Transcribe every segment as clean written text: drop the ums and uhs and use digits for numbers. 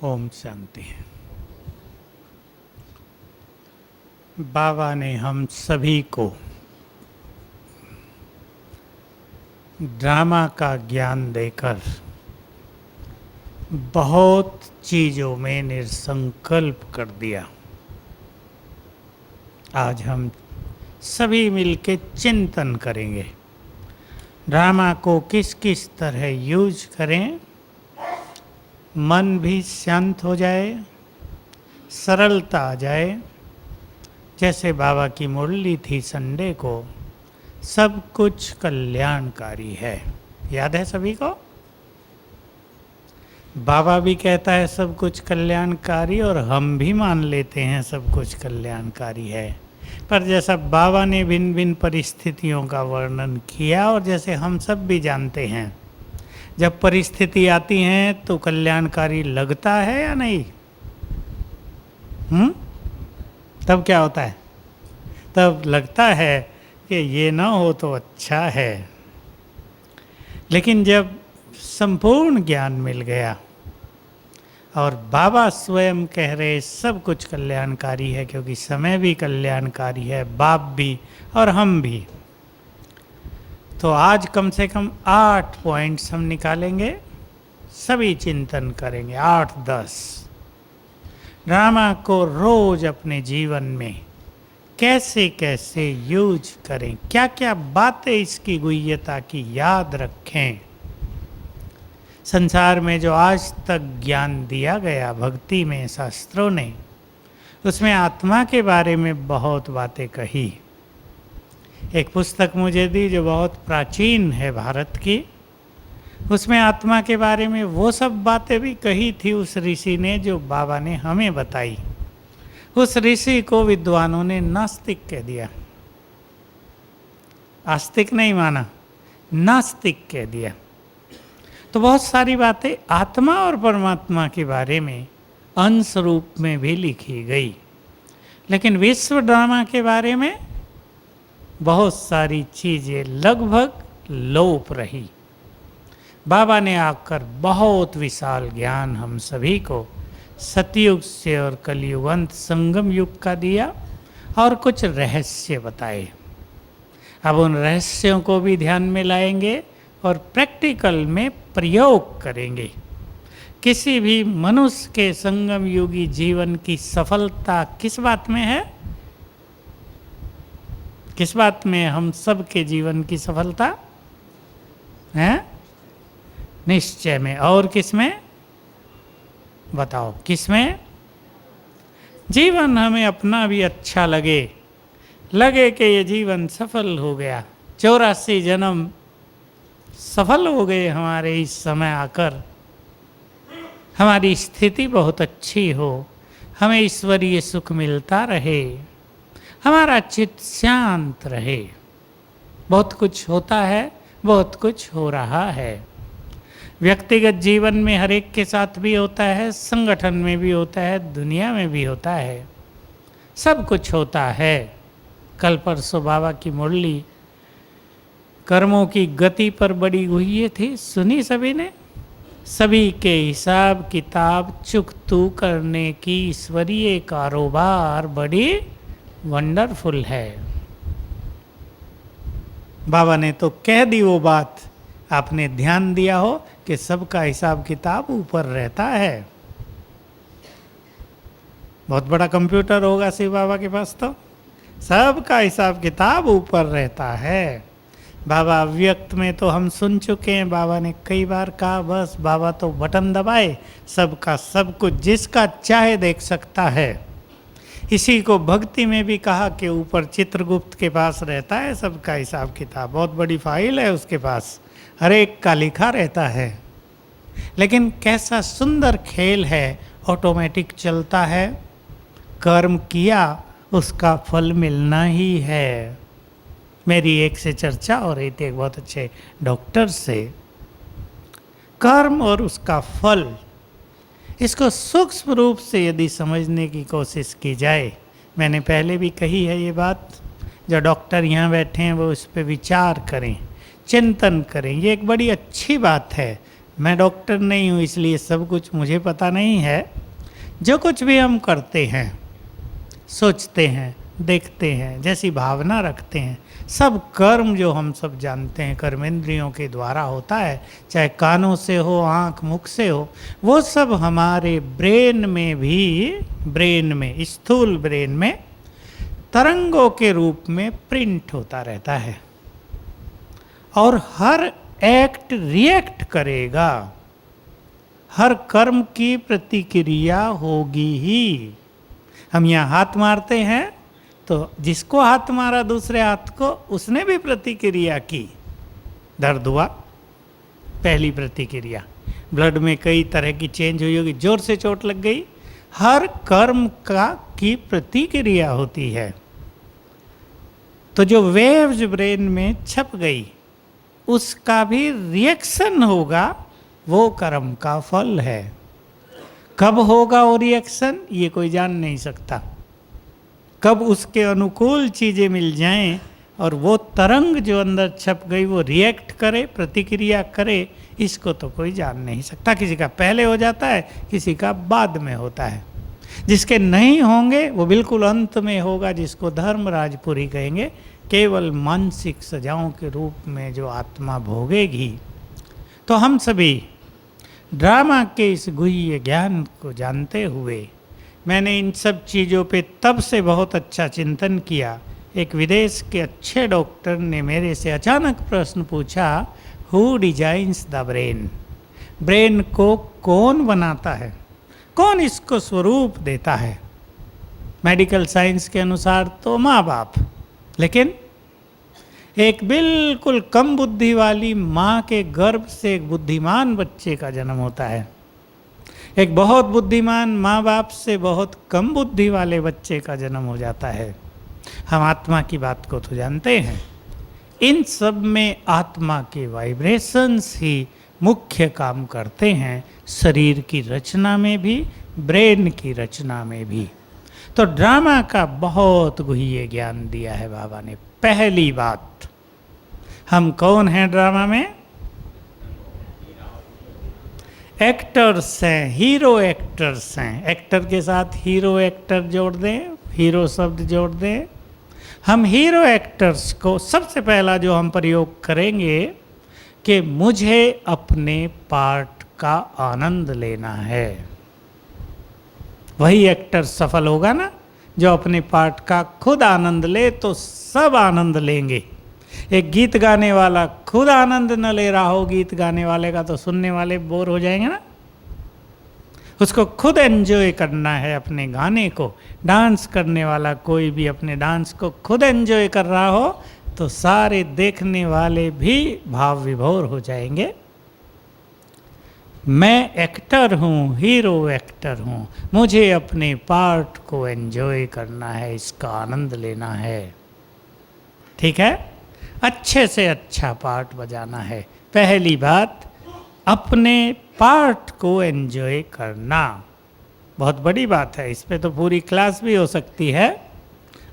ओम शांति। बाबा ने हम सभी को ड्रामा का ज्ञान देकर बहुत चीज़ों में निसंकल्प कर दिया। आज हम सभी मिलके चिंतन करेंगे ड्रामा को किस किस तरह यूज करें, मन भी शांत हो जाए, सरलता आ जाए। जैसे बाबा की मुरली थी संडे को, सब कुछ कल्याणकारी है। याद है सभी को? बाबा भी कहता है सब कुछ कल्याणकारी, और हम भी मान लेते हैं सब कुछ कल्याणकारी है। पर जैसा बाबा ने भिन्न भिन्न परिस्थितियों का वर्णन किया, और जैसे हम सब भी जानते हैं, जब परिस्थिति आती है तो कल्याणकारी लगता है या नहीं? तब क्या होता है? तब लगता है कि ये ना हो तो अच्छा है। लेकिन जब संपूर्ण ज्ञान मिल गया और बाबा स्वयं कह रहे सब कुछ कल्याणकारी है, क्योंकि समय भी कल्याणकारी है, बाप भी और हम भी, तो आज कम से कम 8 पॉइंट्स हम निकालेंगे, सभी चिंतन करेंगे। 8-10 ड्रामा को रोज अपने जीवन में कैसे कैसे यूज करें, क्या क्या बातें इसकी गुह्यता की याद रखें। संसार में जो आज तक ज्ञान दिया गया भक्ति में, शास्त्रों ने, उसमें आत्मा के बारे में बहुत बातें कही। एक पुस्तक मुझे दी जो बहुत प्राचीन है भारत की, उसमें आत्मा के बारे में वो सब बातें भी कही थी उस ऋषि ने जो बाबा ने हमें बताई। उस ऋषि को विद्वानों ने नास्तिक कह दिया, आस्तिक नहीं माना, नास्तिक कह दिया। तो बहुत सारी बातें आत्मा और परमात्मा के बारे में अंश रूप में भी लिखी गई, लेकिन विश्व ड्रामा के बारे में बहुत सारी चीज़ें लगभग लोप रही। बाबा ने आकर बहुत विशाल ज्ञान हम सभी को सतयुग से और कलयुग अंत संगम युग का दिया, और कुछ रहस्य बताए। अब उन रहस्यों को भी ध्यान में लाएंगे और प्रैक्टिकल में प्रयोग करेंगे। किसी भी मनुष्य के संगम युगी जीवन की सफलता किस बात में है? किस बात में हम सब के जीवन की सफलता है? निश्चय में। और किस में? बताओ किस में? जीवन हमें अपना भी अच्छा लगे कि ये जीवन सफल हो गया, 84 जन्म सफल हो गए हमारे इस समय आकर, हमारी स्थिति बहुत अच्छी हो, हमें ईश्वरीय सुख मिलता रहे, हमारा चित्त शांत रहे। बहुत कुछ होता है, बहुत कुछ हो रहा है। व्यक्तिगत जीवन में हर एक के साथ भी होता है, संगठन में भी होता है, दुनिया में भी होता है, सब कुछ होता है। कल परसों बाबा की मुरली कर्मों की गति पर बड़ी गुह्य थी, सुनी सभी ने? सभी के हिसाब किताब चुकतू करने की ईश्वरीय कारोबार बड़ी वंडरफुल है। बाबा ने तो कह दी वो बात, आपने ध्यान दिया हो कि सबका हिसाब किताब ऊपर रहता है। बहुत बड़ा कंप्यूटर होगा शिव बाबा के पास, तो सबका हिसाब किताब ऊपर रहता है। बाबा अव्यक्त में तो हम सुन चुके हैं, बाबा ने कई बार कहा बस बाबा तो बटन दबाए, सबका सब कुछ जिसका चाहे देख सकता है। इसी को भक्ति में भी कहा कि ऊपर चित्रगुप्त के पास रहता है सबका हिसाब किताब, बहुत बड़ी फाइल है उसके पास, हर एक का लिखा रहता है। लेकिन कैसा सुंदर खेल है, ऑटोमेटिक चलता है। कर्म किया उसका फल मिलना ही है। मेरी एक से चर्चा हो रही थी एक बहुत अच्छे डॉक्टर से, कर्म और उसका फल, इसको सूक्ष्म रूप से यदि समझने की कोशिश की जाए, मैंने पहले भी कही है ये बात, जो डॉक्टर यहाँ बैठे हैं वो इस पर विचार करें, चिंतन करें। ये एक बड़ी अच्छी बात है मैं डॉक्टर नहीं हूँ इसलिए सब कुछ मुझे पता नहीं है। जो कुछ भी हम करते हैं, सोचते हैं, देखते हैं, जैसी भावना रखते हैं, सब कर्म जो हम सब जानते हैं कर्मेंद्रियों के द्वारा होता है, चाहे कानों से हो, आँख मुख से हो, वो सब हमारे ब्रेन में भी, ब्रेन में, स्थूल ब्रेन में तरंगों के रूप में प्रिंट होता रहता है और हर एक्ट रिएक्ट करेगा, हर कर्म की प्रतिक्रिया होगी ही। हम यहाँ हाथ मारते हैं तो जिसको हाथ मारा दूसरे हाथ को, उसने भी प्रतिक्रिया की, दर्द हुआ, पहली प्रतिक्रिया। ब्लड में कई तरह की चेंज हुई होगी, जोर से चोट लग गई, हर कर्म का की प्रतिक्रिया होती है। तो जो वेव्स ब्रेन में छप गई उसका भी रिएक्शन होगा, वो कर्म का फल है। कब होगा वो रिएक्शन ये कोई जान नहीं सकता, कब उसके अनुकूल चीज़ें मिल जाएं और वो तरंग जो अंदर छप गई वो रिएक्ट करे, प्रतिक्रिया करे, इसको तो कोई जान नहीं सकता। किसी का पहले हो जाता है, किसी का बाद में होता है। जिसके नहीं होंगे वो बिल्कुल अंत में होगा, जिसको धर्मराजपुरी कहेंगे, केवल मानसिक सजाओं के रूप में जो आत्मा भोगेगी। तो हम सभी ड्रामा के इस गुह्य ज्ञान को जानते हुए, मैंने इन सब चीज़ों पे तब से बहुत अच्छा चिंतन किया। एक विदेश के अच्छे डॉक्टर ने मेरे से अचानक प्रश्न पूछा, who designs the brain? Brain को कौन बनाता है, कौन इसको स्वरूप देता है? मेडिकल साइंस के अनुसार तो माँ बाप, लेकिन एक बिल्कुल कम बुद्धि वाली माँ के गर्भ से एक बुद्धिमान बच्चे का जन्म होता है, एक बहुत बुद्धिमान माँ बाप से बहुत कम बुद्धि वाले बच्चे का जन्म हो जाता है। हम आत्मा की बात को तो जानते हैं, इन सब में आत्मा के वाइब्रेशंस ही मुख्य काम करते हैं, शरीर की रचना में भी, ब्रेन की रचना में भी। तो ड्रामा का बहुत गुह्य ज्ञान दिया है बाबा ने। पहली बात, हम कौन हैं ड्रामा में? एक्टर्स हैं, हीरो एक्टर्स हैं। एक्टर के साथ हीरो एक्टर जोड़ दें, हीरो शब्द जोड़ दें। हम हीरो एक्टर्स को सबसे पहला जो हम प्रयोग करेंगे कि मुझे अपने पार्ट का आनंद लेना है। वही एक्टर सफल होगा ना जो अपने पार्ट का खुद आनंद ले, तो सब आनंद लेंगे। एक गीत गाने वाला खुद आनंद न ले रहा हो गीत गाने वाले का, तो सुनने वाले बोर हो जाएंगे ना। उसको खुद एंजॉय करना है अपने गाने को। डांस करने वाला कोई भी अपने डांस को खुद एंजॉय कर रहा हो तो सारे देखने वाले भी भाव विभोर हो जाएंगे। मैं एक्टर हूँ, हीरो एक्टर हूँ, मुझे अपने पार्ट को एंजॉय करना है, इसका आनंद लेना है। ठीक है, अच्छे से अच्छा पार्ट बजाना है। पहली बात, अपने पार्ट को एंजॉय करना बहुत बड़ी बात है। इस पे तो पूरी क्लास भी हो सकती है।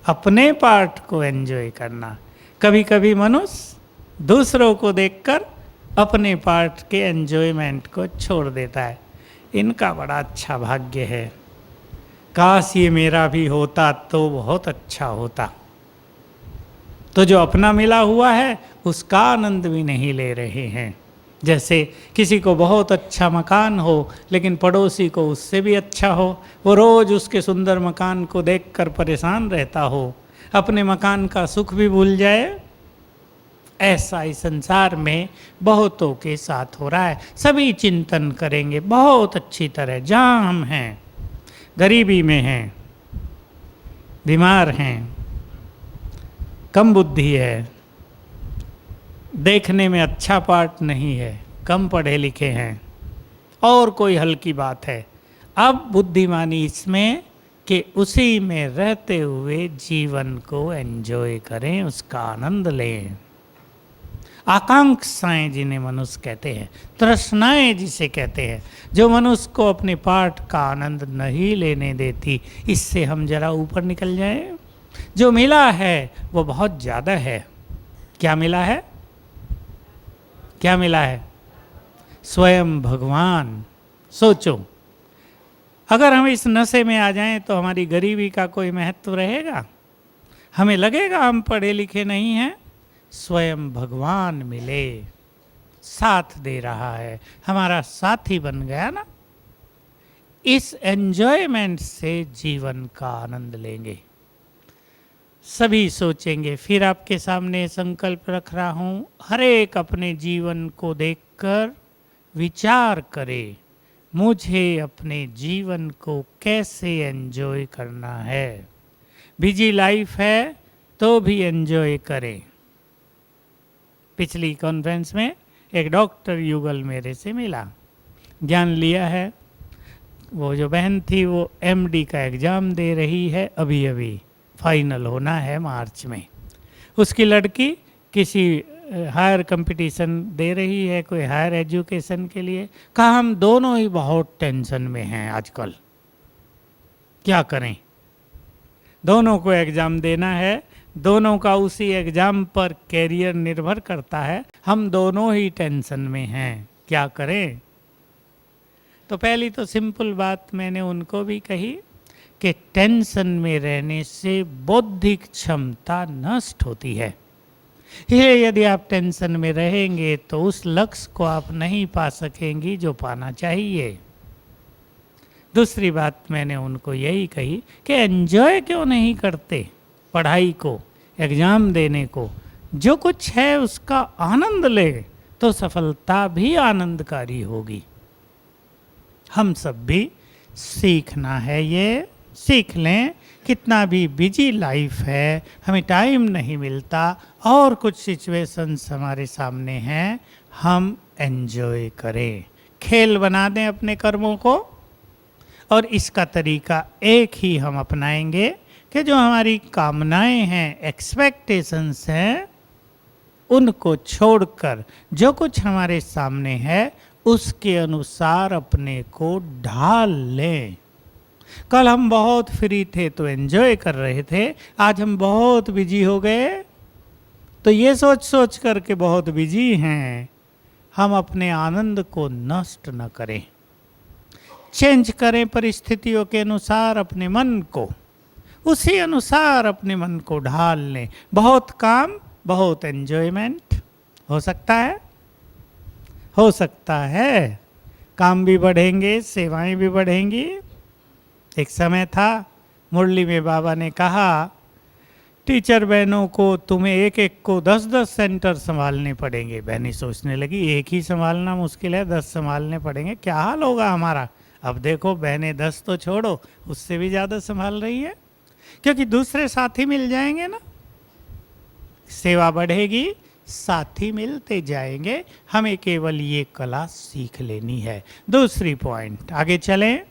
अपने पार्ट को एंजॉय करना। कभी कभी मनुष्य दूसरों को देखकर अपने पार्ट के एंजॉयमेंट को छोड़ देता है। इनका बड़ा अच्छा भाग्य है, काश ये मेरा भी होता तो बहुत अच्छा होता। तो जो अपना मिला हुआ है उसका आनंद भी नहीं ले रहे हैं। जैसे किसी को बहुत अच्छा मकान हो लेकिन पड़ोसी को उससे भी अच्छा हो, वो रोज़ उसके सुंदर मकान को देखकर परेशान रहता हो, अपने मकान का सुख भी भूल जाए। ऐसा इस संसार में बहुतों के साथ हो रहा है। सभी चिंतन करेंगे बहुत अच्छी तरह, जहाँ हम हैं, गरीबी में हैं, बीमार हैं, कम बुद्धि है, देखने में अच्छा पार्ट नहीं है, कम पढ़े लिखे हैं, और कोई हल्की बात है। अब बुद्धिमानी इसमें कि उसी में रहते हुए जीवन को एंजॉय करें, उसका आनंद लें। आकांक्षाएं जिन्हें मनुष्य कहते हैं, तृष्णाएं जिसे कहते हैं, जो मनुष्य को अपने पाठ का आनंद नहीं लेने देती, इससे हम जरा ऊपर निकल जाएं। जो मिला है वो बहुत ज़्यादा है। क्या मिला है? क्या मिला है? स्वयं भगवान। सोचो, अगर हम इस नशे में आ जाएं तो हमारी गरीबी का कोई महत्व रहेगा? हमें लगेगा हम पढ़े लिखे नहीं हैं। स्वयं भगवान मिले, साथ दे रहा है, हमारा साथी बन गया ना। इस एंजॉयमेंट से जीवन का आनंद लेंगे। सभी सोचेंगे। फिर आपके सामने संकल्प रख रहा हूं, हर एक अपने जीवन को देखकर विचार करे, मुझे अपने जीवन को कैसे एंजॉय करना है। बिजी लाइफ है तो भी एंजॉय करें। पिछली कॉन्फ्रेंस में एक डॉक्टर युगल मेरे से मिला, ज्ञान लिया है। वो जो बहन थी वो एमडी का एग्ज़ाम दे रही है, अभी अभी फाइनल होना है मार्च में। उसकी लड़की किसी हायर कंपटीशन दे रही है, कोई हायर एजुकेशन के लिए। कहा हम दोनों ही बहुत टेंशन में हैं आजकल, क्या करें। दोनों को एग्ज़ाम देना है, दोनों का उसी एग्ज़ाम पर कैरियर निर्भर करता है, हम दोनों ही टेंशन में हैं, क्या करें। तो पहली तो सिंपल बात मैंने उनको भी कही कि टेंशन में रहने से बौद्धिक क्षमता नष्ट होती है। ये यदि आप टेंशन में रहेंगे तो उस लक्ष्य को आप नहीं पा सकेंगी जो पाना चाहिए। दूसरी बात मैंने उनको यही कही कि एंजॉय क्यों नहीं करते पढ़ाई को, एग्ज़ाम देने को। जो कुछ है उसका आनंद ले तो सफलता भी आनंदकारी होगी। हम सब भी सीखना है, ये सीख लें। कितना भी बिजी लाइफ है, हमें टाइम नहीं मिलता और कुछ सिचुएशंस हमारे सामने हैं, हम एंजॉय करें, खेल बना दें अपने कर्मों को। और इसका तरीका एक ही हम अपनाएंगे कि जो हमारी कामनाएं हैं, एक्सपेक्टेशंस हैं, उनको छोड़कर जो कुछ हमारे सामने है उसके अनुसार अपने को ढाल लें। कल हम बहुत फ्री थे तो एंजॉय कर रहे थे, आज हम बहुत बिजी हो गए तो ये सोच सोच करके बहुत बिजी हैं। हम अपने आनंद को नष्ट न करें, चेंज करें परिस्थितियों के अनुसार अपने मन को, उसी अनुसार अपने मन को ढाल लें। बहुत काम, बहुत एंजॉयमेंट हो सकता है, हो सकता है। काम भी बढ़ेंगे, सेवाएं भी बढ़ेंगी। एक समय था मुरली में बाबा ने कहा टीचर बहनों को तुम्हें एक एक को 10-10 सेंटर संभालने पड़ेंगे। बहनें सोचने लगी एक ही संभालना मुश्किल है, 10 संभालने पड़ेंगे, क्या हाल होगा हमारा। अब देखो बहनें 10 तो छोड़ो, उससे भी ज़्यादा संभाल रही है, क्योंकि दूसरे साथी मिल जाएंगे ना, सेवा बढ़ेगी, साथी मिलते जाएंगे। हमें केवल ये कला सीख लेनी है। दूसरी पॉइंट, आगे चलें।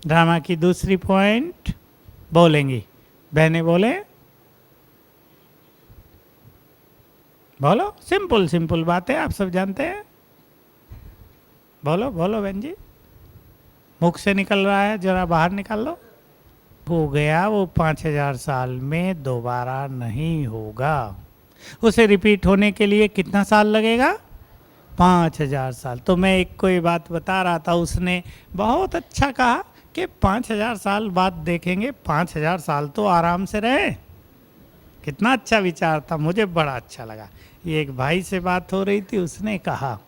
ड्रामा की दूसरी पॉइंट बोलेंगी, बहनें बोले, बोलो। सिंपल सिंपल बातें आप सब जानते हैं, बोलो बोलो बहन जी। मुख से निकल रहा है, जरा बाहर निकाल लो। हो गया वो 5000 साल में दोबारा नहीं होगा। उसे रिपीट होने के लिए कितना साल लगेगा? 5000 साल। तो मैं एक कोई बात बता रहा था, उसने बहुत अच्छा कहा कि 5000 साल बाद देखेंगे, 5000 साल तो आराम से रहे। कितना अच्छा विचार था, मुझे बड़ा अच्छा लगा। ये एक भाई से बात हो रही थी, उसने कहा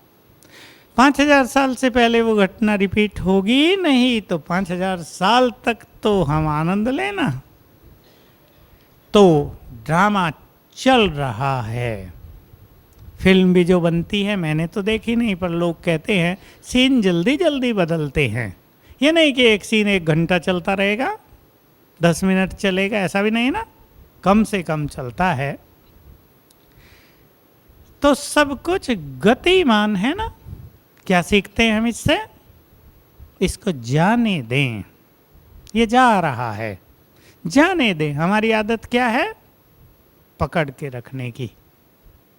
5000 साल से पहले वो घटना रिपीट होगी नहीं, तो 5000 साल तक तो हम आनंद लेना। तो ड्रामा चल रहा है। फिल्म भी जो बनती है, मैंने तो देखी नहीं, पर लोग कहते हैं सीन जल्दी जल्दी बदलते हैं। ये नहीं कि एक सीन 1 घंटा चलता रहेगा, 10 मिनट चलेगा, ऐसा भी नहीं ना, कम से कम चलता है। तो सब कुछ गतिमान है ना। क्या सीखते हैं हम इससे? इसको जाने दें, ये जा रहा है, जाने दें। हमारी आदत क्या है? पकड़ के रखने की।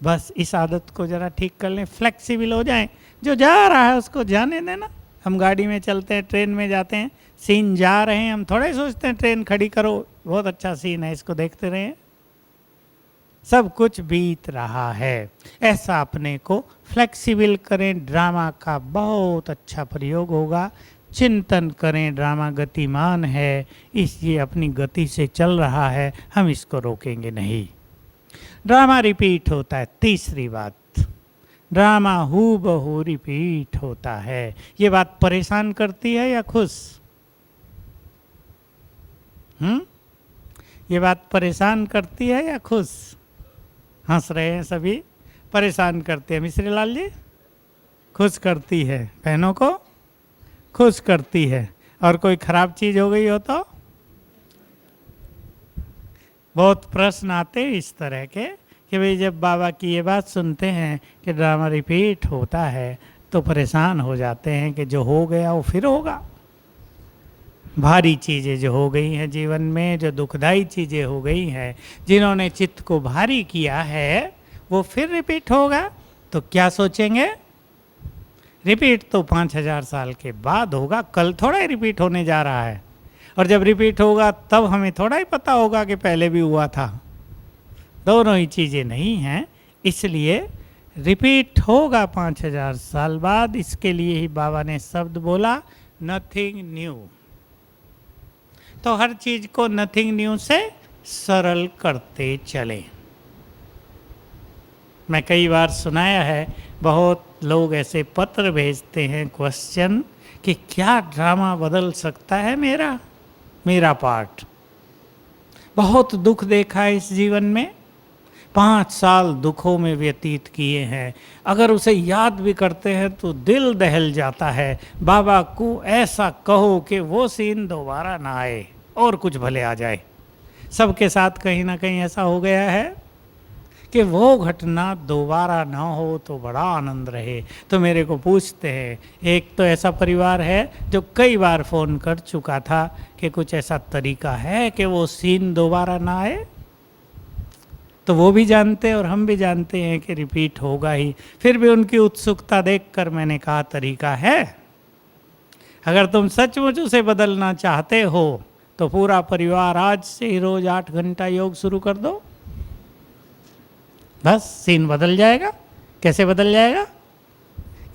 बस इस आदत को जरा ठीक कर लें, फ्लेक्सिबल हो जाएं। जो जा रहा है उसको जाने देना। हम गाड़ी में चलते हैं, ट्रेन में जाते हैं, सीन जा रहे हैं, हम थोड़े सोचते हैं ट्रेन खड़ी करो, बहुत अच्छा सीन है, इसको देखते रहें। सब कुछ बीत रहा है। ऐसा अपने को फ्लेक्सिबल करें, ड्रामा का बहुत अच्छा प्रयोग होगा। चिंतन करें, ड्रामा गतिमान है, इसलिए अपनी गति से चल रहा है, हम इसको रोकेंगे नहीं। ड्रामा रिपीट होता है। तीसरी बात, ड्रामा हूबहू रिपीट होता है। ये बात परेशान करती है या खुश? ये बात परेशान करती है या खुश? हंस रहे हैं सभी। परेशान करते हैं मिश्री लाल जी, खुश करती है, बहनों को खुश करती है। और कोई खराब चीज हो गई हो तो बहुत प्रश्न आते हैं इस तरह के कि भाई जब बाबा की ये बात सुनते हैं कि ड्रामा रिपीट होता है तो परेशान हो जाते हैं कि जो हो गया वो फिर होगा। भारी चीज़ें जो हो गई हैं जीवन में, जो दुखदाई चीज़ें हो गई हैं, जिन्होंने चित्त को भारी किया है, वो फिर रिपीट होगा तो क्या सोचेंगे? रिपीट तो 5000 साल के बाद होगा, कल थोड़ा ही रिपीट होने जा रहा है। और जब रिपीट होगा तब हमें थोड़ा ही पता होगा कि पहले भी हुआ था। दोनों ही चीज़ें नहीं हैं, इसलिए रिपीट होगा 5000 साल बाद। इसके लिए ही बाबा ने शब्द बोला नथिंग न्यू। तो हर चीज़ को नथिंग न्यू से सरल करते चलें। मैं कई बार सुनाया है, बहुत लोग ऐसे पत्र भेजते हैं क्वेश्चन कि क्या ड्रामा बदल सकता है मेरा पार्ट। बहुत दुख देखा है इस जीवन में, 5 साल दुखों में व्यतीत किए हैं। अगर उसे याद भी करते हैं तो दिल दहल जाता है। बाबा को ऐसा कहो कि वो सीन दोबारा ना आए और कुछ भले आ जाए। सबके साथ कहीं ना कहीं ऐसा हो गया है कि वो घटना दोबारा ना हो तो बड़ा आनंद रहे। तो मेरे को पूछते हैं, एक तो ऐसा परिवार है जो कई बार फ़ोन कर चुका था कि कुछ ऐसा तरीका है कि वो सीन दोबारा ना आए। तो वो भी जानते हैं और हम भी जानते हैं कि रिपीट होगा ही। फिर भी उनकी उत्सुकता देखकर मैंने कहा तरीका है। अगर तुम सचमुच उसे बदलना चाहते हो तो पूरा परिवार आज से ही रोज 8 घंटा योग शुरू कर दो, बस सीन बदल जाएगा। कैसे बदल जाएगा?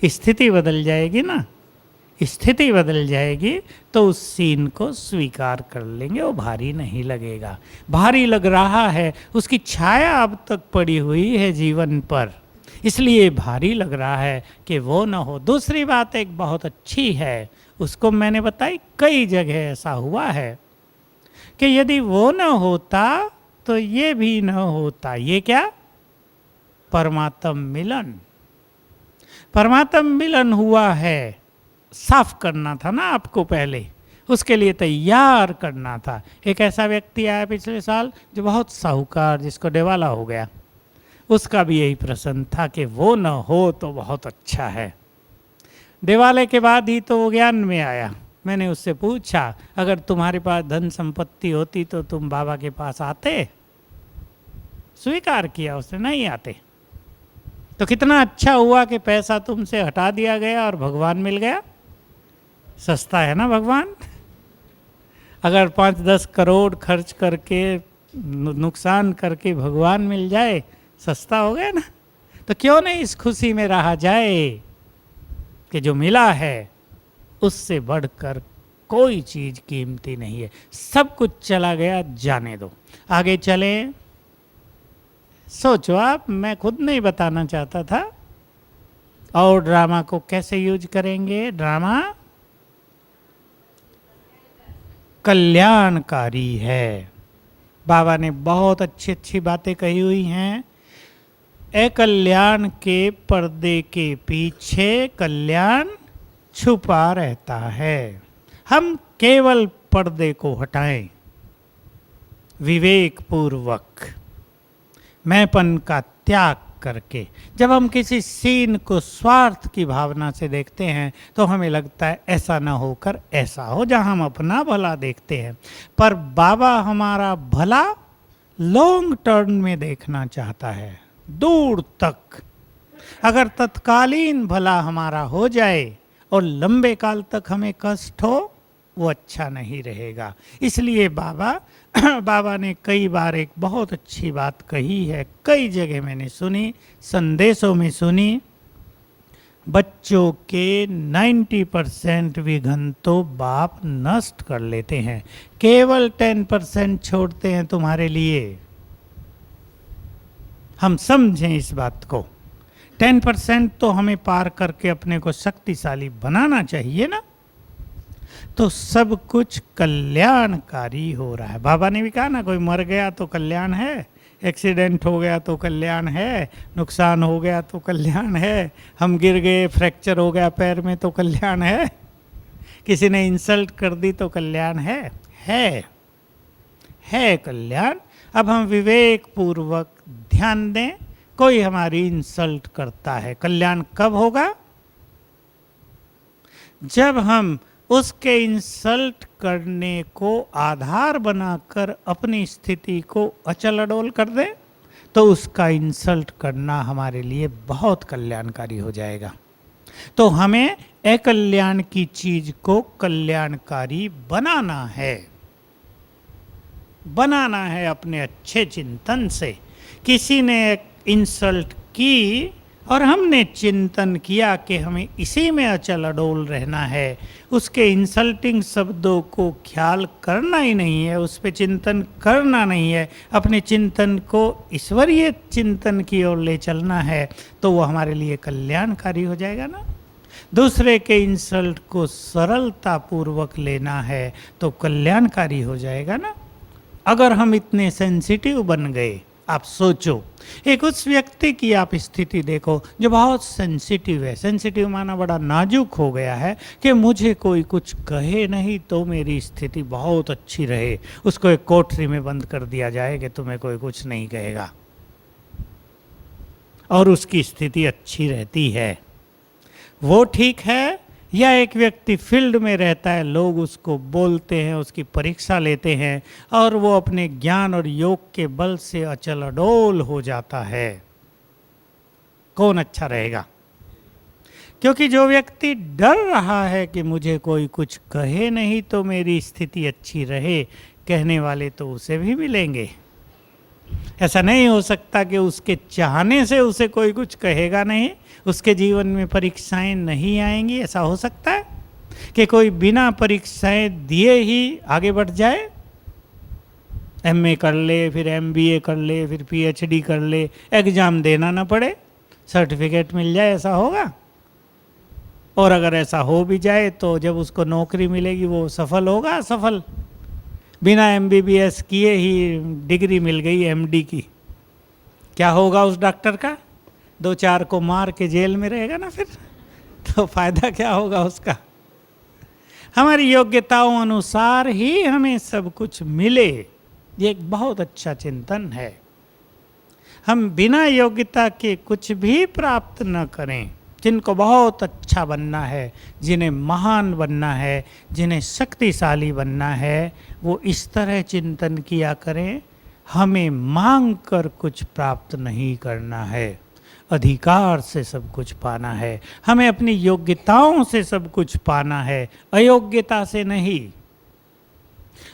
स्थिति बदल जाएगी ना। स्थिति बदल जाएगी तो उस सीन को स्वीकार कर लेंगे, वो भारी नहीं लगेगा। भारी लग रहा है, उसकी छाया अब तक पड़ी हुई है जीवन पर, इसलिए भारी लग रहा है कि वो न हो। दूसरी बात एक बहुत अच्छी है, उसको मैंने बताई, कई जगह ऐसा हुआ है कि यदि वो न होता तो ये भी न होता। ये क्या? परमात्म मिलन। परमात्म मिलन हुआ है, साफ करना था ना आपको, पहले उसके लिए तैयार करना था। एक ऐसा व्यक्ति आया पिछले साल जो बहुत साहूकार, जिसको दिवाला हो गया, उसका भी यही प्रश्न था कि वो न हो तो बहुत अच्छा है। दिवाले के बाद ही तो वो ज्ञान में आया। मैंने उससे पूछा, अगर तुम्हारे पास धन संपत्ति होती तो तुम बाबा के पास आते? स्वीकार किया उसने, नहीं आते। तो कितना अच्छा हुआ कि पैसा तुमसे हटा दिया गया और भगवान मिल गया। सस्ता है ना भगवान। अगर 5-10 करोड़ खर्च करके, नुकसान करके भगवान मिल जाए, सस्ता हो गया ना। तो क्यों नहीं इस खुशी में रहा जाए कि जो मिला है उससे बढ़कर कोई चीज कीमती नहीं है। सब कुछ चला गया, जाने दो, आगे चले। सोचो आप, मैं खुद नहीं बताना चाहता था। और ड्रामा को कैसे यूज करेंगे? ड्रामा कल्याणकारी है। बाबा ने बहुत अच्छी अच्छी बातें कही हुई हैं। अकल्याण के पर्दे के पीछे कल्याण छुपा रहता है। हम केवल पर्दे को हटाएं विवेक पूर्वक, मैंपन का त्याग करके। जब हम किसी सीन को स्वार्थ की भावना से देखते हैं तो हमें लगता है ऐसा ना होकर ऐसा हो, जहां हम अपना भला देखते हैं। पर बाबा हमारा भला लॉन्ग टर्म में देखना चाहता है, दूर तक। अगर तत्कालीन भला हमारा हो जाए और लंबे काल तक हमें कष्ट हो, वो अच्छा नहीं रहेगा। इसलिए बाबा बाबा ने कई बार एक बहुत अच्छी बात कही है, कई जगह मैंने सुनी, संदेशों में सुनी। बच्चों के 90% विघन तो बाप नष्ट कर लेते हैं, केवल 10% छोड़ते हैं तुम्हारे लिए। हम समझें इस बात को। 10% तो हमें पार करके अपने को शक्तिशाली बनाना चाहिए ना। तो सब कुछ कल्याणकारी हो रहा है। बाबा ने भी कहा ना, कोई मर गया तो कल्याण है, एक्सीडेंट हो गया तो कल्याण है, नुकसान हो गया तो कल्याण है, हम गिर गए, फ्रैक्चर हो गया पैर में तो कल्याण है, किसी ने इंसल्ट कर दी तो कल्याण है कल्याण। अब हम विवेक पूर्वक ध्यान दें, कोई हमारी इंसल्ट करता है, कल्याण कब होगा? जब हम उसके इंसल्ट करने को आधार बनाकर अपनी स्थिति को अचल अडोल कर दें, तो उसका इंसल्ट करना हमारे लिए बहुत कल्याणकारी हो जाएगा। तो हमें अकल्याण की चीज को कल्याणकारी बनाना है अपने अच्छे चिंतन से। किसी ने इंसल्ट की और हमने चिंतन किया कि हमें इसी में अचल अडोल रहना है, उसके इंसल्टिंग शब्दों को ख्याल करना ही नहीं है, उस पर चिंतन करना नहीं है, अपने चिंतन को ईश्वरीय चिंतन की ओर ले चलना है, तो वो हमारे लिए कल्याणकारी हो जाएगा ना। दूसरे के इंसल्ट को सरलता पूर्वक लेना है तो कल्याणकारी हो जाएगा ना। अगर हम इतने सेंसिटिव बन गए, आप सोचो, एक उस व्यक्ति की आप स्थिति देखो जो बहुत सेंसिटिव है। सेंसिटिव माना बड़ा नाजुक हो गया है कि मुझे कोई कुछ कहे नहीं तो मेरी स्थिति बहुत अच्छी रहे। उसको एक कोठरी में बंद कर दिया जाए कि तुम्हें कोई कुछ नहीं कहेगा, और उसकी स्थिति अच्छी रहती है। वो ठीक है? या एक व्यक्ति फील्ड में रहता है, लोग उसको बोलते हैं, उसकी परीक्षा लेते हैं और वो अपने ज्ञान और योग के बल से अचल अडोल हो जाता है, कौन अच्छा रहेगा? क्योंकि जो व्यक्ति डर रहा है कि मुझे कोई कुछ कहे नहीं तो मेरी स्थिति अच्छी रहे, कहने वाले तो उसे भी मिलेंगे। ऐसा नहीं हो सकता कि उसके चाहने से उसे कोई कुछ कहेगा नहीं, उसके जीवन में परीक्षाएं नहीं आएंगी। ऐसा हो सकता है कि कोई बिना परीक्षाएं दिए ही आगे बढ़ जाए? एमए कर ले, फिर एमबीए कर ले, फिर पीएचडी कर ले, एग्जाम देना ना पड़े, सर्टिफिकेट मिल जाए, ऐसा होगा? और अगर ऐसा हो भी जाए तो जब उसको नौकरी मिलेगी वो सफल होगा? असफल? बिना एमबीबीएस किए ही डिग्री मिल गई एमडी की, क्या होगा उस डॉक्टर का? 2-4 को मार के जेल में रहेगा ना फिर, तो फायदा क्या होगा उसका? हमारी योग्यताओं अनुसार ही हमें सब कुछ मिले, ये एक बहुत अच्छा चिंतन है। हम बिना योग्यता के कुछ भी प्राप्त न करें। जिनको बहुत अच्छा बनना है, जिन्हें महान बनना है, जिन्हें शक्तिशाली बनना है, वो इस तरह चिंतन किया करें, हमें मांग कर कुछ प्राप्त नहीं करना है, अधिकार से सब कुछ पाना है, हमें अपनी योग्यताओं से सब कुछ पाना है, अयोग्यता से नहीं।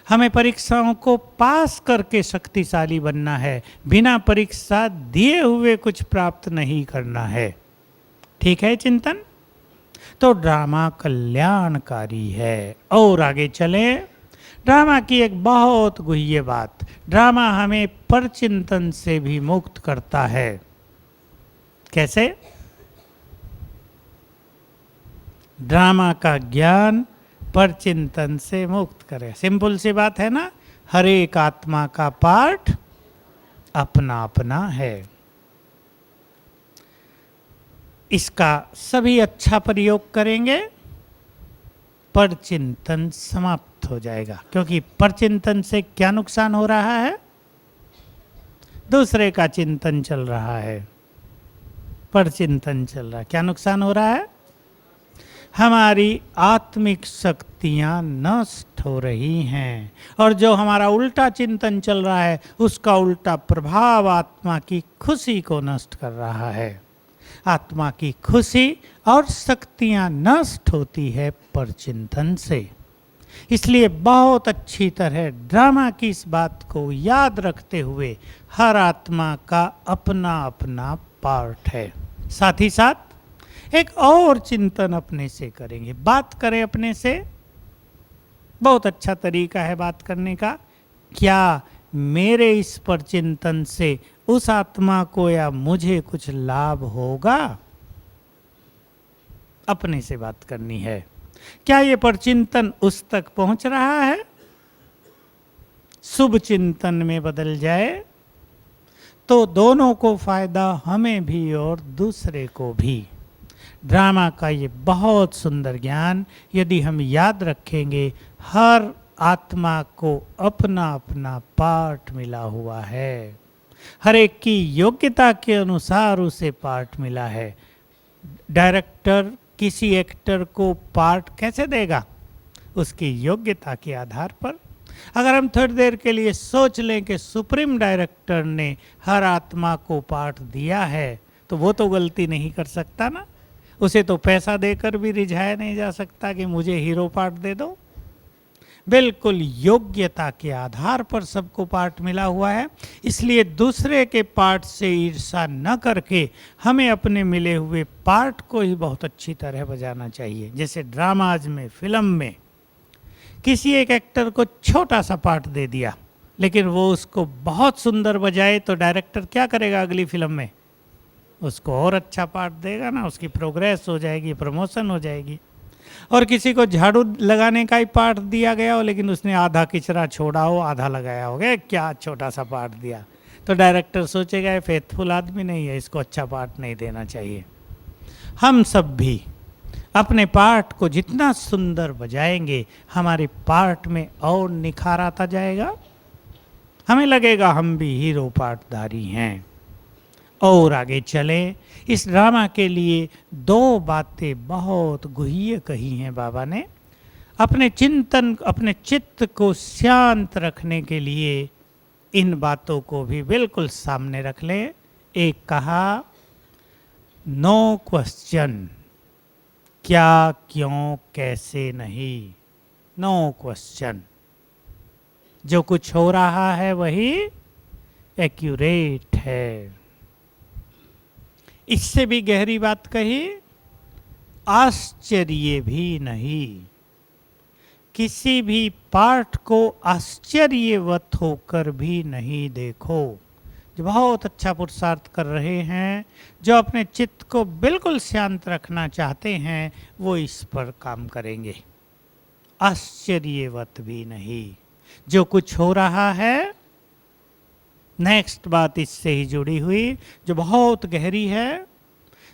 हमें परीक्षाओं को पास करके शक्तिशाली बनना है, बिना परीक्षा दिए हुए कुछ प्राप्त नहीं करना है। ठीक है चिंतन? तो ड्रामा कल्याणकारी है। और आगे चलें। ड्रामा की एक बहुत गुह्य बात, ड्रामा हमें परचिंतन से भी मुक्त करता है। कैसे? ड्रामा का ज्ञान परचिंतन से मुक्त करे। सिंपल सी बात है ना, हर एक आत्मा का पार्ट अपना अपना है। इसका सभी अच्छा प्रयोग करेंगे, परचिंतन समाप्त हो जाएगा। क्योंकि परचिंतन से क्या नुकसान हो रहा है? दूसरे का चिंतन चल रहा है, परचिंतन चल रहा है, क्या नुकसान हो रहा है? हमारी आत्मिक शक्तियां नष्ट हो रही हैं, और जो हमारा उल्टा चिंतन चल रहा है उसका उल्टा प्रभाव आत्मा की खुशी को नष्ट कर रहा है। आत्मा की खुशी और शक्तियां नष्ट होती है परचिंतन से। इसलिए बहुत अच्छी तरह ड्रामा की इस बात को याद रखते हुए हर आत्मा का अपना अपना पार्ट है। साथ ही साथ एक और चिंतन अपने से करेंगे। बात करें अपने से, बहुत अच्छा तरीका है बात करने का। क्या मेरे इस पर चिंतन से उस आत्मा को या मुझे कुछ लाभ होगा? अपने से बात करनी है। क्या ये परचिंतन उस तक पहुंच रहा है? शुभ चिंतन में बदल जाए तो दोनों को फायदा, हमें भी और दूसरे को भी। ड्रामा का ये बहुत सुंदर ज्ञान यदि हम याद रखेंगे, हर आत्मा को अपना अपना पार्ट मिला हुआ है। हर एक की योग्यता के अनुसार उसे पार्ट मिला है। डायरेक्टर किसी एक्टर को पार्ट कैसे देगा? उसकी योग्यता के आधार पर। अगर हम थोड़ी देर के लिए सोच लें कि सुप्रीम डायरेक्टर ने हर आत्मा को पार्ट दिया है, तो वो तो गलती नहीं कर सकता ना। उसे तो पैसा देकर भी रिझाया नहीं जा सकता कि मुझे हीरो पार्ट दे दो। बिल्कुल योग्यता के आधार पर सबको पार्ट मिला हुआ है। इसलिए दूसरे के पार्ट से ईर्ष्या न करके हमें अपने मिले हुए पार्ट को ही बहुत अच्छी तरह बजाना चाहिए। जैसे ड्रामाज में, फिल्म में किसी एक एक्टर को छोटा सा पार्ट दे दिया, लेकिन वो उसको बहुत सुंदर बजाए, तो डायरेक्टर क्या करेगा? अगली फिल्म में उसको और अच्छा पार्ट देगा ना, उसकी प्रोग्रेस हो जाएगी, प्रमोशन हो जाएगी। और किसी को झाड़ू लगाने का ही पार्ट दिया गया हो, लेकिन उसने आधा किचरा छोड़ा हो, आधा लगाया हो, गया क्या छोटा सा पार्ट दिया, तो डायरेक्टर सोचेगा ये फेथफुल आदमी नहीं है, इसको अच्छा पार्ट नहीं देना चाहिए। हम सब भी अपने पार्ट को जितना सुंदर बजाएंगे, हमारे पार्ट में और निखार आता जाएगा। हमें लगेगा हम भी हीरो पार्टधारी हैं। और आगे चले। इस ड्रामा के लिए दो बातें बहुत गुह्य कही हैं बाबा ने। अपने चिंतन, अपने चित्त को शांत रखने के लिए इन बातों को भी बिल्कुल सामने रख लें। एक कहा, नो क्वेश्चन, क्या, क्यों, कैसे नहीं, नो क्वेश्चन। जो कुछ हो रहा है वही एक्यूरेट है। इससे भी गहरी बात कही, आश्चर्य भी नहीं। किसी भी पार्ट को आश्चर्यवत होकर भी नहीं देखो। जो बहुत अच्छा पुरुषार्थ कर रहे हैं, जो अपने चित्त को बिल्कुल शांत रखना चाहते हैं, वो इस पर काम करेंगे। आश्चर्यवत भी नहीं। जो कुछ हो रहा है, नेक्स्ट बात इससे ही जुड़ी हुई, जो बहुत गहरी है,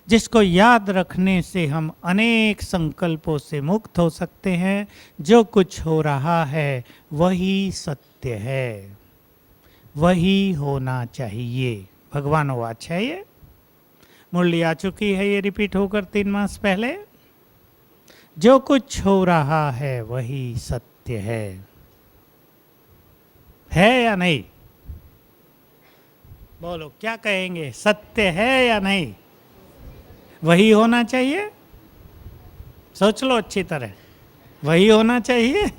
जिसको याद रखने से हम अनेक संकल्पों से मुक्त हो सकते हैं। जो कुछ हो रहा है वही सत्य है, वही होना चाहिए। भगवान वाच है ये, मुरली आ चुकी है ये रिपीट होकर 3 मास पहले। जो कुछ हो रहा है वही सत्य है या नहीं? बोलो क्या कहेंगे, सत्य है या नहीं? वही होना चाहिए। सोच लो अच्छी तरह, वही होना चाहिए।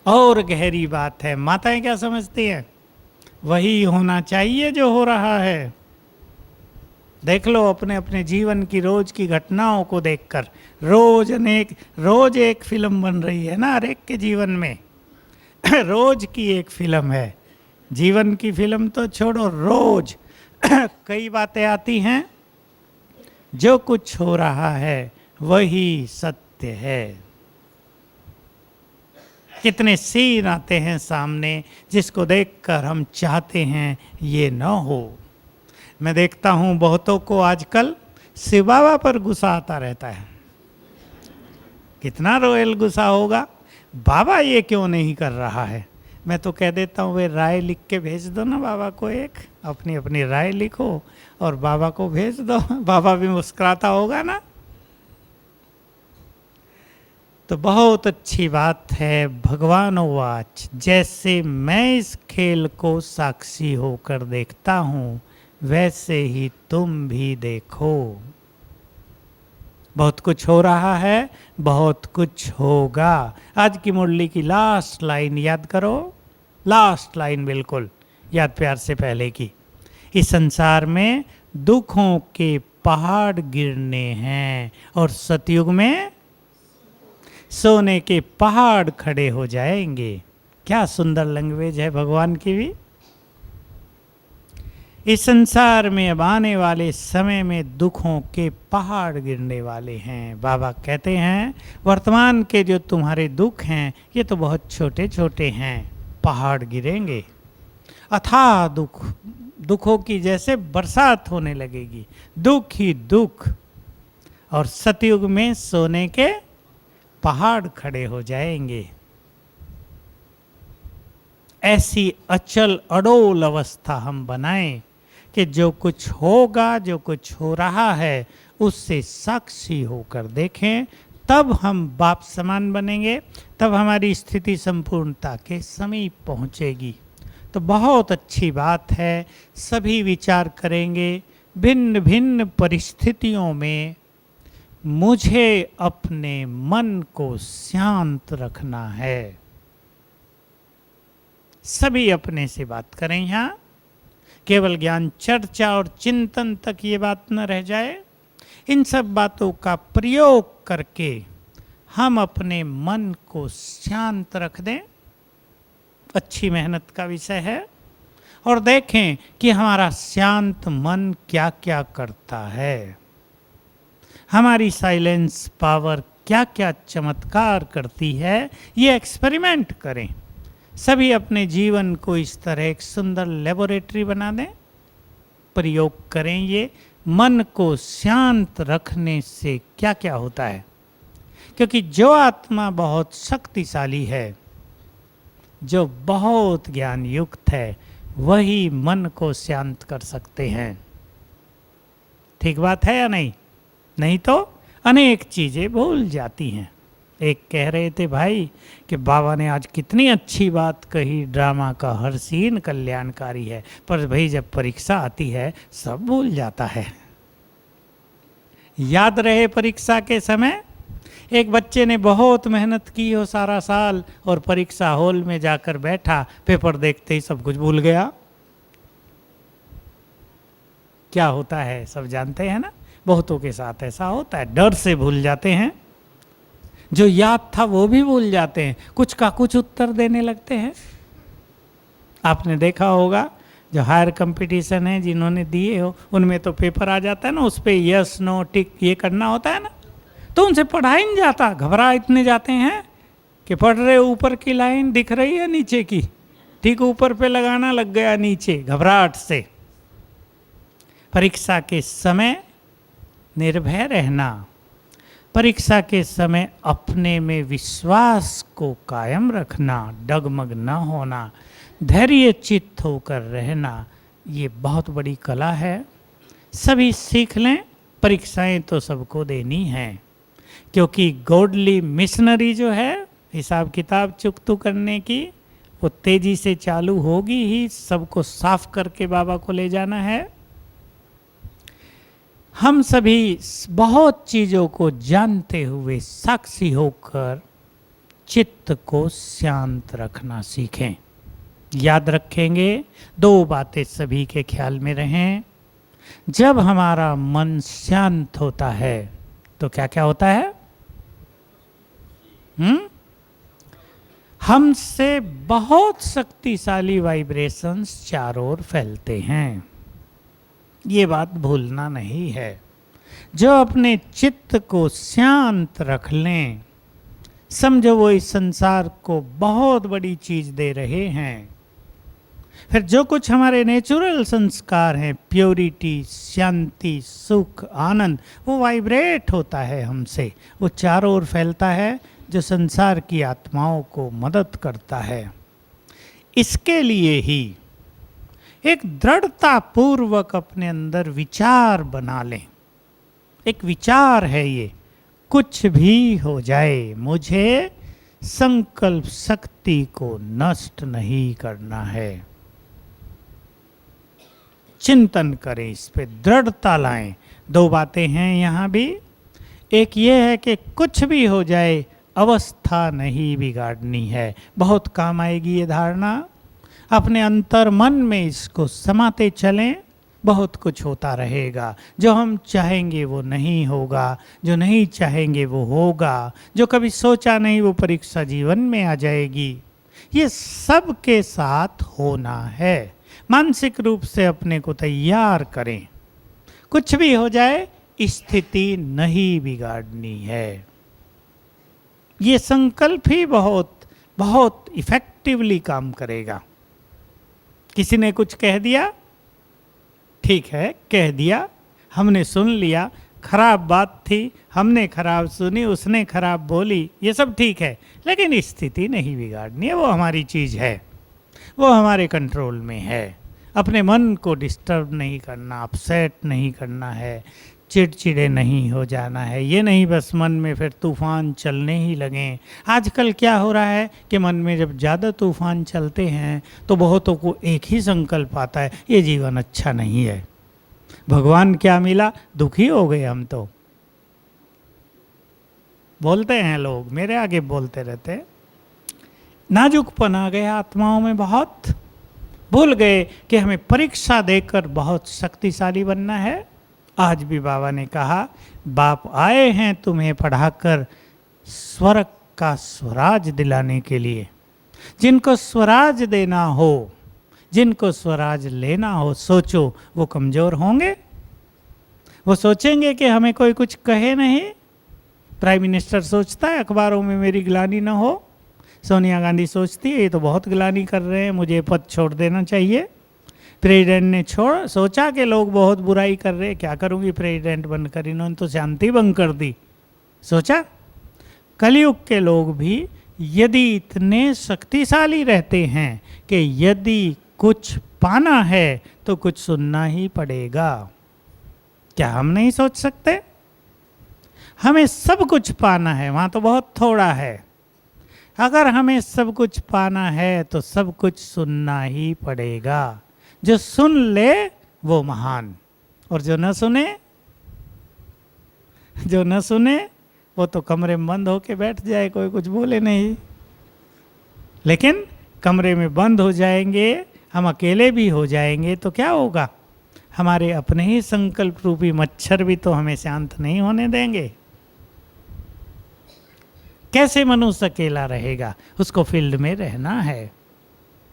और गहरी बात है, माताएं क्या समझती हैं? वही होना चाहिए जो हो रहा है। देख लो अपने अपने जीवन की रोज की घटनाओं को देखकर, रोज एक फिल्म बन रही है ना हर एक के जीवन में। रोज की एक फिल्म है। जीवन की फिल्म तो छोड़ो, रोज कई बातें आती हैं। जो कुछ हो रहा है वही सत्य है। कितने सीन आते हैं सामने जिसको देखकर हम चाहते हैं ये न हो। मैं देखता हूँ बहुतों को आजकल शिव बाबा पर गुस्सा आता रहता है। कितना रॉयल गुस्सा होगा, बाबा ये क्यों नहीं कर रहा है। मैं तो कह देता हूँ वे राय लिख के भेज दो ना बाबा को, एक अपनी अपनी राय लिखो और बाबा को भेज दो, बाबा भी मुस्कुराता होगा ना। तो बहुत अच्छी बात है। भगवान वाच, जैसे मैं इस खेल को साक्षी होकर देखता हूँ, वैसे ही तुम भी देखो। बहुत कुछ हो रहा है, बहुत कुछ होगा। आज की मुरली की लास्ट लाइन याद करो, लास्ट लाइन बिल्कुल याद प्यार से पहले की। इस संसार में दुखों के पहाड़ गिरने हैं और सतयुग में सोने के पहाड़ खड़े हो जाएंगे। क्या सुंदर लैंग्वेज है भगवान की भी। इस संसार में अब आने वाले समय में दुखों के पहाड़ गिरने वाले हैं। बाबा कहते हैं वर्तमान के जो तुम्हारे दुख हैं ये तो बहुत छोटे छोटे हैं, पहाड़ गिरेंगे। अथाह दुख, दुखों की जैसे बरसात होने लगेगी, दुख ही दुख, और सतयुग में सोने के पहाड़ खड़े हो जाएंगे। ऐसी अचल अडोल अवस्था हम बनाएं कि जो कुछ होगा, जो कुछ हो रहा है उससे साक्षी होकर देखें, तब हम बाप समान बनेंगे, तब हमारी स्थिति संपूर्णता के समीप पहुंचेगी। तो बहुत अच्छी बात है, सभी विचार करेंगे भिन्न भिन्न परिस्थितियों में मुझे अपने मन को शांत रखना है। सभी अपने से बात करें, यहाँ केवल ज्ञान चर्चा और चिंतन तक ये बात न रह जाए। इन सब बातों का प्रयोग करके हम अपने मन को शांत रख दें, अच्छी मेहनत का विषय है। और देखें कि हमारा शांत मन क्या क्या करता है, हमारी साइलेंस पावर क्या क्या चमत्कार करती है, ये एक्सपेरिमेंट करें। सभी अपने जीवन को इस तरह एक सुंदर लेबोरेटरी बना दें, प्रयोग करें ये मन को शांत रखने से क्या क्या होता है। क्योंकि जो आत्मा बहुत शक्तिशाली है, जो बहुत ज्ञान युक्त है, वही मन को शांत कर सकते हैं। ठीक बात है या नहीं? नहीं तो अनेक चीजें भूल जाती हैं। एक कह रहे थे भाई कि बाबा ने आज कितनी अच्छी बात कही, ड्रामा का हर सीन कल्याणकारी है, पर भाई जब परीक्षा आती है सब भूल जाता है। याद रहे परीक्षा के समय एक बच्चे ने बहुत मेहनत की हो सारा साल और परीक्षा हॉल में जाकर बैठा, पेपर देखते ही सब कुछ भूल गया। क्या होता है सब जानते हैं ना, बहुतों के साथ ऐसा होता है, डर से भूल जाते हैं, जो याद था वो भी भूल जाते हैं, कुछ का कुछ उत्तर देने लगते हैं। आपने देखा होगा जो हायर कंपटीशन है जिन्होंने दिए हो उनमें तो पेपर आ जाता है ना, उस पर यस नो टिक ये करना होता है ना, तो उनसे पढ़ा ही नहीं जाता, घबरा इतने जाते हैं कि पढ़ रहे ऊपर की लाइन दिख रही है नीचे की, ठीक ऊपर पे लगाना लग गया नीचे घबराहट से। परीक्षा के समय निर्भय रहना, परीक्षा के समय अपने में विश्वास को कायम रखना, डगमग न होना, धैर्य चित्त होकर रहना, ये बहुत बड़ी कला है। सभी सीख लें, परीक्षाएं तो सबको देनी हैं, क्योंकि गॉडली मिशनरी जो है हिसाब किताब चुकतू करने की, वो तेजी से चालू होगी ही, सबको साफ करके बाबा को ले जाना है। हम सभी बहुत चीज़ों को जानते हुए साक्षी होकर चित्त को शांत रखना सीखें। याद रखेंगे दो बातें सभी के ख्याल में रहें। जब हमारा मन शांत होता है तो क्या क्या होता है? हमसे बहुत शक्तिशाली वाइब्रेशंस चारों ओर फैलते हैं, ये बात भूलना नहीं है। जो अपने चित्त को शांत रख लें, समझो वो इस संसार को बहुत बड़ी चीज दे रहे हैं। फिर जो कुछ हमारे नेचुरल संस्कार हैं, प्योरिटी, शांति, सुख, आनंद, वो वाइब्रेट होता है हमसे, वो चारों ओर फैलता है, जो संसार की आत्माओं को मदद करता है। इसके लिए ही एक दृढ़ता पूर्वक अपने अंदर विचार बना लें। एक विचार है ये, कुछ भी हो जाए मुझे संकल्प शक्ति को नष्ट नहीं करना है। चिंतन करें, इस पे दृढ़ता लाएं। दो बातें हैं यहाँ भी, एक ये है कि कुछ भी हो जाए अवस्था नहीं बिगाड़नी है। बहुत काम आएगी ये धारणा। अपने अंतर मन में इसको समाते चलें, बहुत कुछ होता रहेगा। जो हम चाहेंगे वो नहीं होगा, जो नहीं चाहेंगे वो होगा, जो कभी सोचा नहीं वो परीक्षा जीवन में आ जाएगी। ये सब के साथ होना है। मानसिक रूप से अपने को तैयार करें। कुछ भी हो जाए स्थिति नहीं बिगाड़नी है। ये संकल्प ही बहुत बहुत इफेक्टिवली काम करेगा। किसी ने कुछ कह दिया, ठीक है कह दिया, हमने सुन लिया, खराब बात थी, हमने खराब सुनी, उसने खराब बोली, ये सब ठीक है, लेकिन स्थिति नहीं बिगाड़नी है। वो हमारी चीज़ है, वो हमारे कंट्रोल में है। अपने मन को डिस्टर्ब नहीं करना, अपसेट नहीं करना है, चिड़चिड़े नहीं हो जाना है। ये नहीं बस मन में फिर तूफान चलने ही लगें। आजकल क्या हो रहा है कि मन में जब ज़्यादा तूफान चलते हैं तो बहुतों को एक ही संकल्प आता है, ये जीवन अच्छा नहीं है, भगवान क्या मिला, दुखी हो गए हम तो। बोलते हैं लोग, मेरे आगे बोलते रहते। नाजुकपन आ गया आत्माओं में बहुत। भूल गए कि हमें परीक्षा देकर बहुत शक्तिशाली बनना है। आज भी बाबा ने कहा, बाप आए हैं तुम्हें पढ़ाकर स्वर्ग का स्वराज दिलाने के लिए। जिनको स्वराज देना हो, जिनको स्वराज लेना हो, सोचो वो कमज़ोर होंगे? वो सोचेंगे कि हमें कोई कुछ कहे नहीं? प्राइम मिनिस्टर सोचता है अखबारों में मेरी गिलानी ना हो? सोनिया गांधी सोचती है ये तो बहुत गिलानी कर रहे हैं, मुझे पद छोड़ देना चाहिए। प्रेसिडेंट ने सोचा कि लोग बहुत बुराई कर रहे हैं, क्या करूंगी प्रेसिडेंट बनकर, इन्होंने तो शांति भंग कर दी। सोचा कलयुग के लोग भी यदि इतने शक्तिशाली रहते हैं कि यदि कुछ पाना है तो कुछ सुनना ही पड़ेगा, क्या हम नहीं सोच सकते? हमें सब कुछ पाना है, वहाँ तो बहुत थोड़ा है। अगर हमें सब कुछ पाना है तो सब कुछ सुनना ही पड़ेगा। जो सुन ले वो महान, और जो न सुने, जो न सुने वो तो कमरे में बंद होके बैठ जाए, कोई कुछ बोले नहीं। लेकिन कमरे में बंद हो जाएंगे, हम अकेले भी हो जाएंगे तो क्या होगा? हमारे अपने ही संकल्प रूपी मच्छर भी तो हमें शांत नहीं होने देंगे। कैसे मनुष्य अकेला रहेगा? उसको फील्ड में रहना है।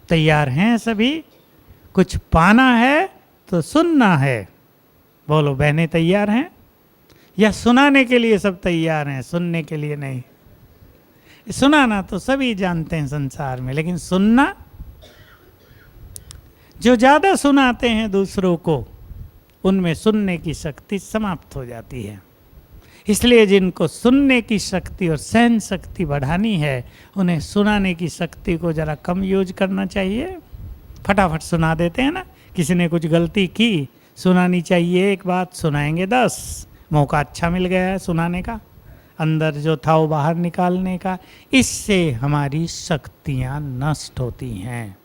तैयार हैं सभी? कुछ पाना है तो सुनना है। बोलो बहनें तैयार हैं? या सुनाने के लिए सब तैयार हैं, सुनने के लिए नहीं? सुनाना तो सभी जानते हैं संसार में, लेकिन सुनना, जो ज़्यादा सुनाते हैं दूसरों को, उनमें सुनने की शक्ति समाप्त हो जाती है। इसलिए जिनको सुनने की शक्ति और सहन शक्ति बढ़ानी है, उन्हें सुनाने की शक्ति को ज़रा कम यूज करना चाहिए। फटाफट सुना देते हैं ना, किसी ने कुछ गलती की, सुनानी चाहिए एक बात, सुनाएंगे 10। मौका अच्छा मिल गया है सुनाने का, अंदर जो था वो बाहर निकालने का। इससे हमारी शक्तियाँ नष्ट होती हैं।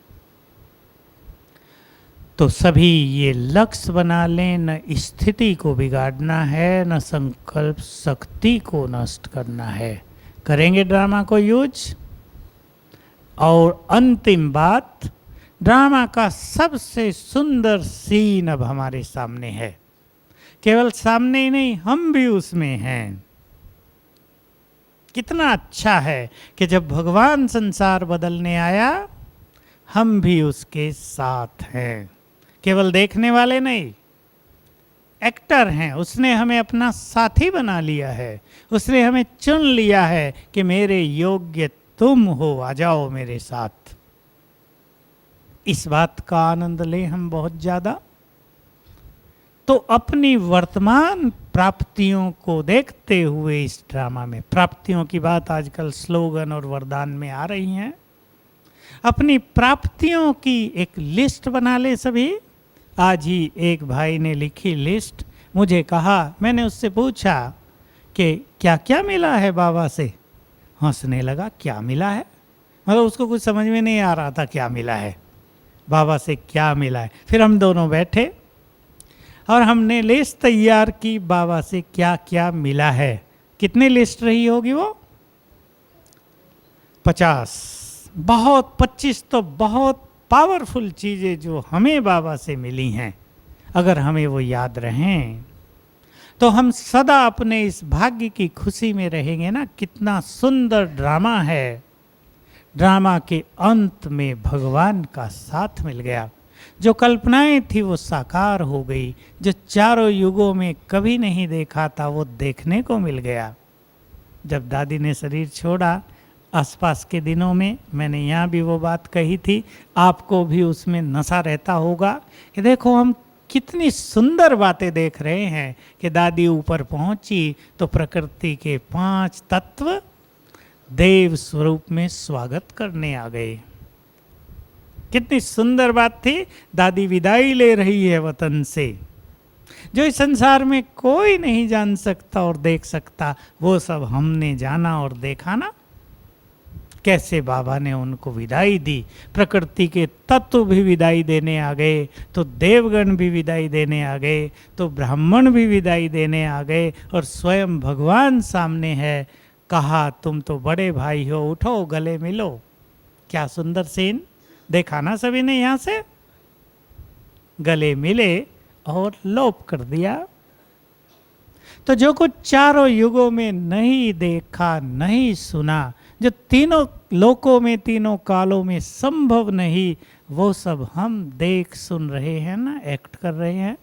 तो सभी ये लक्ष्य बना लें, न स्थिति को बिगाड़ना है, न संकल्प शक्ति को नष्ट करना है। करेंगे ड्रामा को यूज। और अंतिम बात, ड्रामा का सबसे सुंदर सीन अब हमारे सामने है। केवल सामने ही नहीं, हम भी उसमें हैं। कितना अच्छा है कि जब भगवान संसार बदलने आया, हम भी उसके साथ हैं। केवल देखने वाले नहीं, एक्टर हैं। उसने हमें अपना साथी बना लिया है, उसने हमें चुन लिया है कि मेरे योग्य तुम हो, आ जाओ मेरे साथ। इस बात का आनंद लें हम बहुत ज़्यादा। तो अपनी वर्तमान प्राप्तियों को देखते हुए इस ड्रामा में, प्राप्तियों की बात आजकल स्लोगन और वरदान में आ रही हैं, अपनी प्राप्तियों की एक लिस्ट बना ले सभी। आज ही एक भाई ने लिखी लिस्ट, मुझे कहा, मैंने उससे पूछा कि क्या क्या मिला है बाबा से। हंसने लगा, क्या मिला है? मतलब उसको कुछ समझ में नहीं आ रहा था क्या मिला है, बाबा से क्या मिला है। फिर हम दोनों बैठे और हमने लिस्ट तैयार की, बाबा से क्या क्या मिला है। कितनी लिस्ट रही होगी वो? 50। बहुत 25 तो बहुत पावरफुल चीज़ें जो हमें बाबा से मिली हैं, अगर हमें वो याद रहें तो हम सदा अपने इस भाग्य की खुशी में रहेंगे ना। कितना सुंदर ड्रामा है। ड्रामा के अंत में भगवान का साथ मिल गया। जो कल्पनाएं थी वो साकार हो गई। जो चारों युगों में कभी नहीं देखा था वो देखने को मिल गया। जब दादी ने शरीर छोड़ा आसपास के दिनों में, मैंने यहाँ भी वो बात कही थी, आपको भी उसमें नशा रहता होगा कि देखो हम कितनी सुंदर बातें देख रहे हैं कि दादी ऊपर पहुंची तो प्रकृति के 5 तत्व देव स्वरूप में स्वागत करने आ गए। कितनी सुंदर बात थी। दादी विदाई ले रही है वतन से, जो इस संसार में कोई नहीं जान सकता और देख सकता, वो सब हमने जाना और देखा ना। कैसे बाबा ने उनको विदाई दी। प्रकृति के तत्व भी विदाई देने आ गए, तो देवगण भी विदाई देने आ गए, तो ब्राह्मण भी विदाई देने आ गए, और स्वयं भगवान सामने है। कहा तुम तो बड़े भाई हो, उठो गले मिलो। क्या सुंदर सीन देखा ना सभी ने। यहाँ से गले मिले और लोप कर दिया। तो जो कुछ चारों युगों में नहीं देखा नहीं सुना, जो तीनों लोकों में तीनों कालों में संभव नहीं, वो सब हम देख सुन रहे हैं ना, एक्ट कर रहे हैं।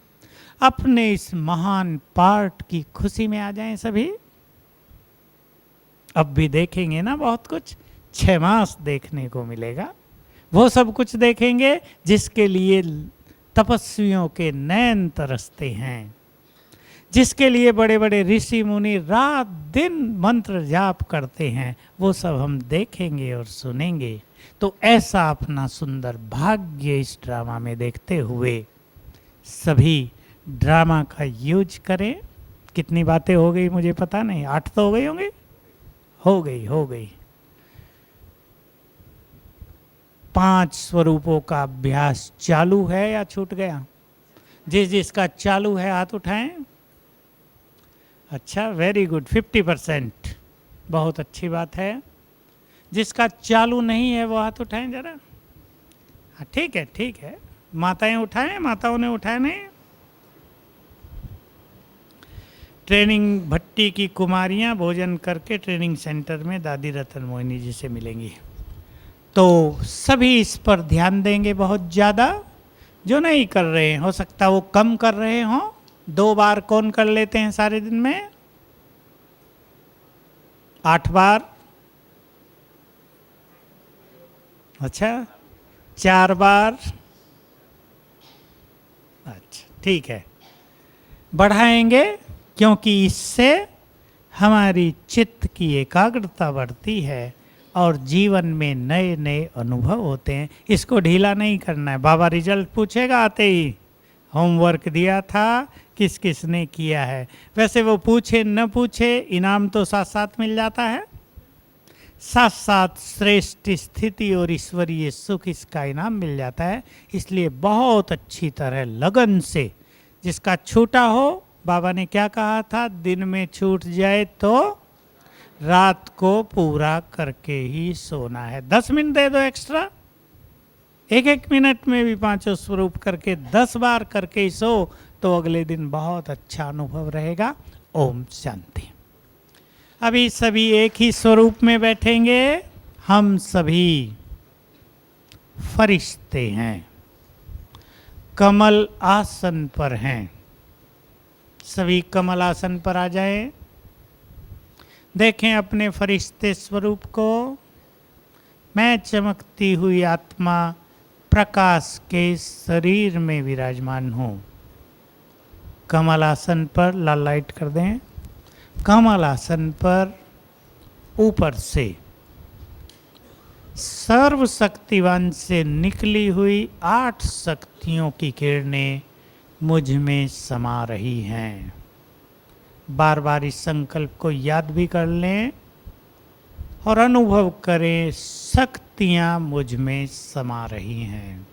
अपने इस महान पार्ट की खुशी में आ जाएं सभी। अब भी देखेंगे ना बहुत कुछ। 6 मास देखने को मिलेगा। वो सब कुछ देखेंगे जिसके लिए तपस्वियों के नैन तरसते हैं, जिसके लिए बड़े बड़े ऋषि मुनि रात दिन मंत्र जाप करते हैं। वो सब हम देखेंगे और सुनेंगे। तो ऐसा अपना सुंदर भाग्य इस ड्रामा में देखते हुए सभी ड्रामा का यूज करें। कितनी बातें हो गई मुझे पता नहीं, 8 तो हो गई होंगी। हो गई 5 स्वरूपों का अभ्यास चालू है या छूट गया? जिसका चालू है हाथ उठाएं। अच्छा, वेरी गुड, 50%। बहुत अच्छी बात है। जिसका चालू नहीं है वो हाथ उठाएं जरा। हाँ ठीक है। माताएं उठाएं, माताओं ने उठाया नहीं। ट्रेनिंग भट्टी की कुमारियां भोजन करके ट्रेनिंग सेंटर में दादी रतन मोहिनी जी से मिलेंगी। तो सभी इस पर ध्यान देंगे बहुत ज़्यादा। जो नहीं कर रहे हैं, हो सकता वो कम कर रहे हों। 2 बार कौन कर लेते हैं सारे दिन में? 8 बार। अच्छा, 4 बार। अच्छा ठीक है, बढ़ाएंगे क्योंकि इससे हमारी चित्त की एकाग्रता बढ़ती है और जीवन में नए नए अनुभव होते हैं। इसको ढीला नहीं करना है। बाबा रिजल्ट पूछेगा आते ही, होमवर्क दिया था, किस किस ने किया है। वैसे वो पूछे न पूछे, इनाम तो साथ साथ मिल जाता है। साथ साथ श्रेष्ठ स्थिति और ईश्वरीय सुख इसका इनाम मिल जाता है। इसलिए बहुत अच्छी तरह लगन से, जिसका छूटा हो, बाबा ने क्या कहा था, दिन में छूट जाए तो रात को पूरा करके ही सोना है। 10 मिनट दे दो एक्स्ट्रा, 1 मिनट में भी 5 स्वरूप करके 10 बार करके ही सो, तो अगले दिन बहुत अच्छा अनुभव रहेगा। ओम शांति। अभी सभी एक ही स्वरूप में बैठेंगे। हम सभी फरिश्ते हैं, कमल आसन पर हैं। सभी कमल आसन पर आ जाएं। देखें अपने फरिश्ते स्वरूप को। मैं चमकती हुई आत्मा प्रकाश के शरीर में विराजमान हूँ। कमल आसन पर लाल लाइट कर दें। कमल आसन पर ऊपर से सर्वशक्तिवान से निकली हुई 8 शक्तियों की किरणें मुझ में समा रही हैं। बार बार इस संकल्प को याद भी कर लें और अनुभव करें, शक्तियाँ मुझ में समा रही हैं।